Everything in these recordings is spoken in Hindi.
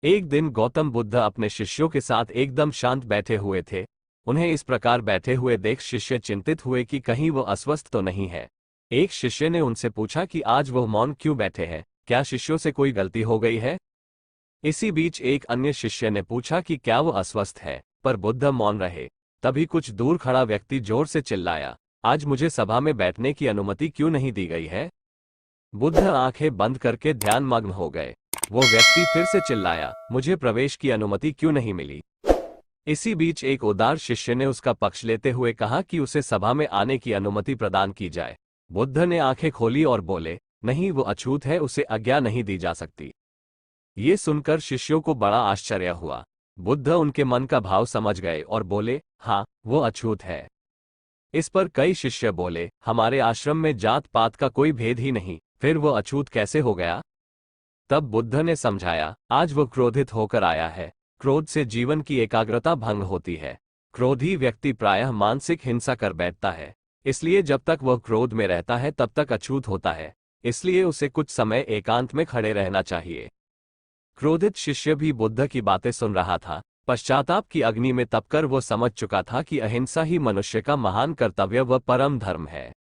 एक दिन गौतम बुद्ध अपने शिष्यों के साथ एकदम शांत बैठे हुए थे। उन्हें इस प्रकार बैठे हुए देख शिष्य चिंतित हुए कि कहीं वो अस्वस्थ तो नहीं है। एक शिष्य ने उनसे पूछा कि आज वो मौन क्यों बैठे हैं, क्या शिष्यों से कोई गलती हो गई है। इसी बीच एक अन्य शिष्य ने पूछा कि क्या वो अस्वस्थ है, पर बुद्ध मौन रहे। तभी कुछ दूर खड़ा व्यक्ति जोर से चिल्लाया, आज मुझे सभा में बैठने की अनुमति क्यों नहीं दी गई है। बुद्ध आंखें बंद करके ध्यानमग्न हो गए। वो व्यक्ति फिर से चिल्लाया, मुझे प्रवेश की अनुमति क्यों नहीं मिली। इसी बीच एक उदार शिष्य ने उसका पक्ष लेते हुए कहा कि उसे सभा में आने की अनुमति प्रदान की जाए। बुद्ध ने आंखें खोली और बोले, नहीं, वो अछूत है, उसे आज्ञा नहीं दी जा सकती। ये सुनकर शिष्यों को बड़ा आश्चर्य हुआ। बुद्ध उनके मन का भाव समझ गए और बोले, हाँ, वो अछूत है। इस पर कई शिष्य बोले, हमारे आश्रम में जात पात का कोई भेद ही नहीं, फिर वो अछूत कैसे हो गया। तब बुद्ध ने समझाया, आज वो क्रोधित होकर आया है। क्रोध से जीवन की एकाग्रता भंग होती है। क्रोधी व्यक्ति प्रायः मानसिक हिंसा कर बैठता है। इसलिए जब तक वह क्रोध में रहता है तब तक अछूत होता है। इसलिए उसे कुछ समय एकांत में खड़े रहना चाहिए। क्रोधित शिष्य भी बुद्ध की बातें सुन रहा था। पश्चाताप की अग्नि में तपकर वो समझ चुका था कि अहिंसा ही मनुष्य का महान कर्तव्य व परम धर्म है।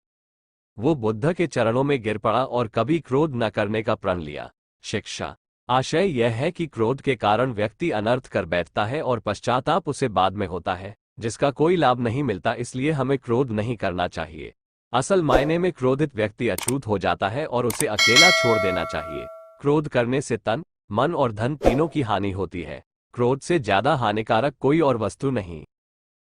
वो बुद्ध के चरणों में गिर पड़ा और कभी क्रोध न करने का प्रण लिया। शिक्षा आशय यह है कि क्रोध के कारण व्यक्ति अनर्थ कर बैठता है और पश्चाताप उसे बाद में होता है, जिसका कोई लाभ नहीं मिलता। इसलिए हमें क्रोध नहीं करना चाहिए। असल मायने में क्रोधित व्यक्ति अछूत हो जाता है और उसे अकेला छोड़ देना चाहिए। क्रोध करने से तन, मन और धन तीनों की हानि होती है। क्रोध से ज्यादा हानिकारक कोई और वस्तु नहीं।